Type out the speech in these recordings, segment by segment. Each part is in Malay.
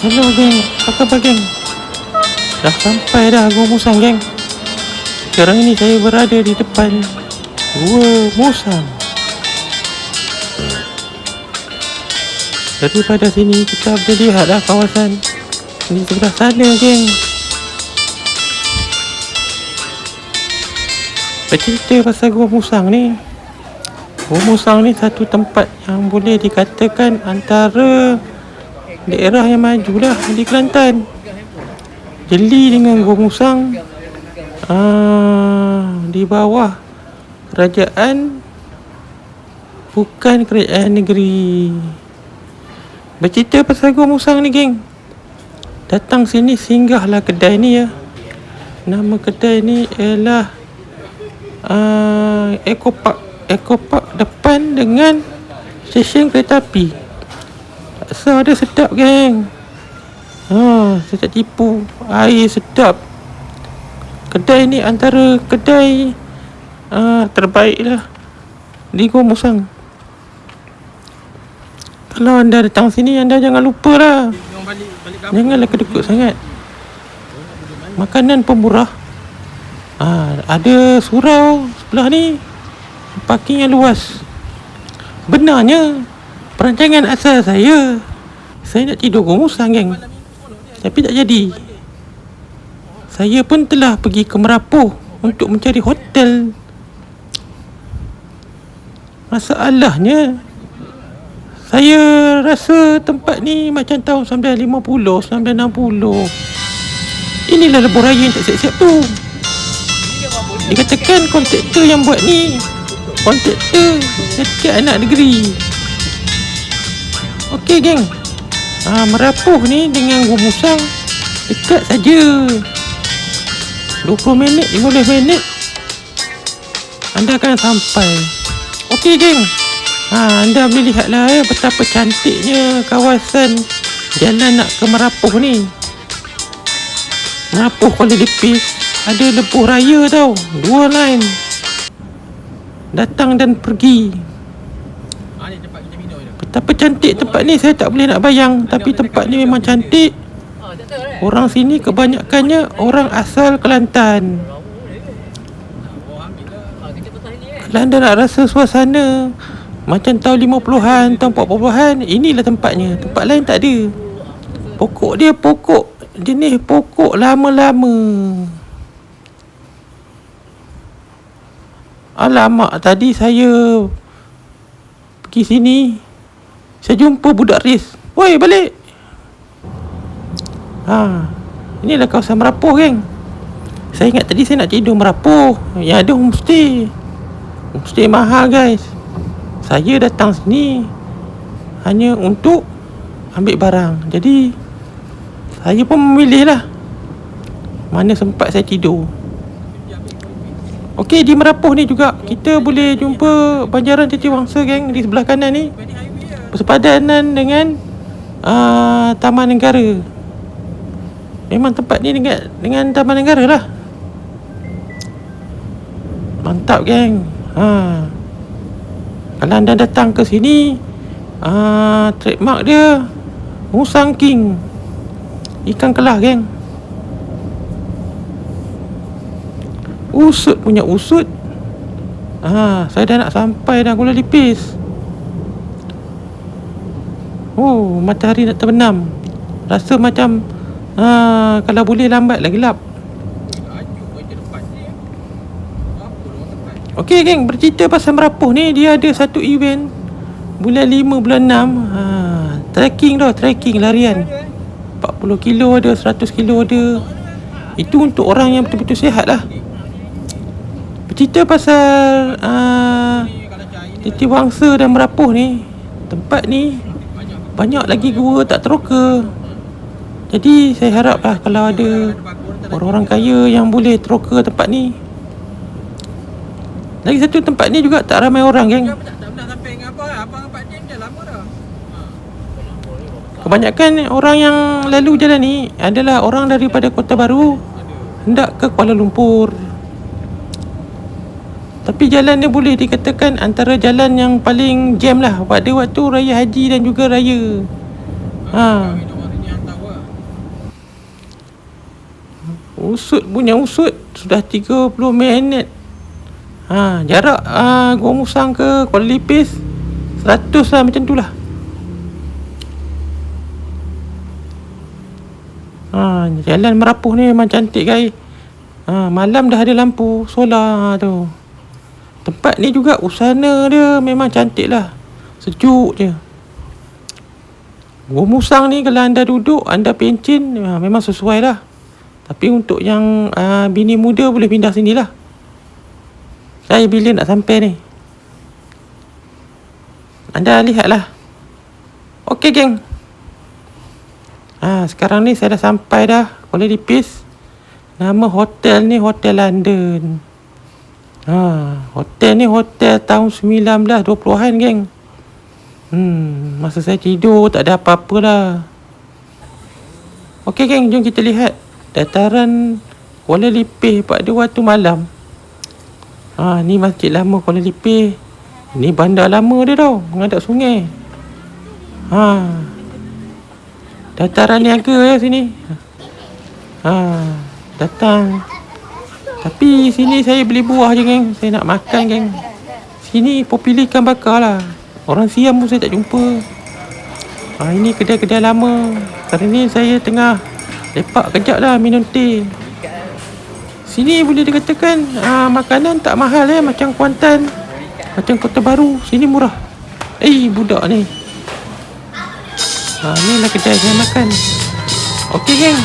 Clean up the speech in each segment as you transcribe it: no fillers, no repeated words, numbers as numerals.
Hello geng, apa khabar geng? Dah sampai dah Gua Musang geng. Sekarang ini saya berada di depan Gua Musang. Daripada sini kita boleh lihatlah kawasan di sebelah sana geng. Bercerita pasal Gua Musang ni, Gua Musang ni satu tempat yang boleh dikatakan antara daerah yang majulah di Kelantan. Jeli dengan Gua Musang di bawah kerajaan, bukan kerajaan negeri. Bercerita pasal Gua Musang ni geng, datang sini singgahlah kedai ni ya. Nama kedai ni ialah Eco Park depan dengan stesen kereta api. Rasa ada sedap geng. Saya tak tipu, air sedap. Kedai ni antara kedai terbaik lah di Gua Musang. Kalau anda datang sini, anda jangan lupa lah, janganlah kedekut sangat. Makanan pun murah. Ada surau sebelah ni, parking yang luas. Benarnya perancangan asal saya nak tidur Gua Musang geng, tapi tak jadi. Saya pun telah pergi ke Merapuh untuk mencari hotel. Masalahnya, saya rasa tempat ni macam tahun 1950, 1960. Inilah lebuh raya yang tak siap-siap tu. Dikatakan kontraktor yang buat ni kontraktor dekat anak negeri. Okey geng, Merapuh ni dengan Gua Musang dekat saja, 20 minit, 15 minit anda akan sampai. Okey geng, anda boleh lihatlah betapa cantiknya kawasan jalan nak ke Merapuh ni. Merapuh Kuala Lipis ada lebuh raya tau, 2 line, datang dan pergi. Betapa cantik tempat ni saya tak boleh nak bayang. Tapi tempat ni memang cantik. Orang sini kebanyakannya orang asal Kelantan. Kalau anda nak rasa suasana macam tahun 50-an, tahun 40-an, inilah tempatnya. Tempat lain tak ada. Pokok dia pokok jenis pokok lama-lama. Alamak, tadi saya pergi sini, saya jumpa budak ris. Woi, balik. Inilah kawasan Merapuh geng. Saya ingat tadi saya nak tidur Merapuh, yang ada homestay. Homestay mahal guys. Saya datang sini hanya untuk ambil barang. Jadi saya pun memilih lah mana sempat saya tidur. Okey, di Merapuh ni juga kita boleh jumpa Banjaran Titiwangsa geng. Di sebelah kanan ni bersepadanan dengan Taman Negara. Memang tempat ni dengan Taman Negara lah. Mantap geng. Kalau anda datang ke sini, trademark dia Musang King, ikan kelah geng. Usut punya usut. Saya dah nak sampai dah Kuala Lipis. Matahari nak terbenam. Rasa macam kalau boleh lambat lagi gelap. Okey geng, bercerita pasal Merapuh ni, dia ada satu event bulan 5, bulan 6. Trekking larian 40 kilo ada, 100 kilo ada. Itu untuk orang yang betul-betul sihat lah. Bercerita pasal Titiwangsa dan Merapuh ni, tempat ni banyak lagi gua tak teroka. Jadi saya harap lah kalau ada orang-orang kaya yang boleh teroka tempat ni. Lagi satu, tempat ni juga tak ramai orang geng. Kebanyakan orang yang lalu jalan ni adalah orang daripada Kota Baru hendak ke Kuala Lumpur. Tapi jalan ni boleh dikatakan antara jalan yang paling jam lah pada waktu Raya Haji dan juga Raya. Usut punya usut sudah 30 minit. Jarak Gua Musang ke Kuala Lipis 100 lah, macam tu lah. Jalan Merapuh ni memang cantik guys. Malam dah ada lampu solar tu. Tempat ni juga usana dia memang cantik lah. Sejuk je. Gua Musang ni kalau anda duduk, anda pencin, memang sesuai lah. Tapi untuk yang bini muda boleh pindah sini lah. Saya bila nak sampai ni, anda lihatlah. Okey geng. Sekarang ni saya dah sampai dah Kuala Lipis. Nama hotel ni Hotel London. Hotel ni hotel tahun 1920-an geng. Masa saya tidur tak ada apa-apa lah. Okey geng, jom kita lihat dataran Kuala Lipis pada waktu malam. Ni Masjid Lama Kuala Lipis. Ni bandar lama dia tau, menghadap sungai. Dataran niaga ya sini. Datang. Tapi sini saya beli buah je geng. Saya nak makan geng. Sini popular ikan bakar lah. Orang Siam pun saya tak jumpa. Ini kedai-kedai lama. Sekarang ni saya tengah lepak kejap lah, minum teh. Sini boleh dikatakan makanan tak mahal macam Kuantan, macam Kota Baru. Sini murah. Budak ni. Ni lah kedai saya makan. Okey geng.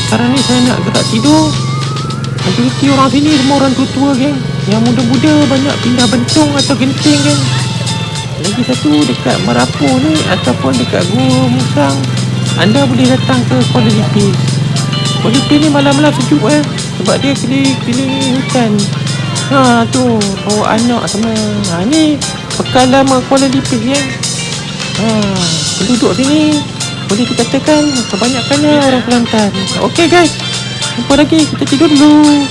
Sekarang ni saya nak gerak tidur. Majoriti orang sini semua orang tua-tua geng. Yang muda-muda banyak pindah bentung atau genting geng. Lagi satu dekat Merapu ni ataupun dekat Gua Musang, anda boleh datang ke Kuala Lipis. Kuala Lipis ni malam-malam sejuk sebab dia keliling hutan. Tu bawa anak semua. Ni bekal lama Kuala Lipis geng. Penduduk sini boleh dikatakan kebanyakannya orang Kelantan. Okey guys, jumpa lagi, kita tidur dulu.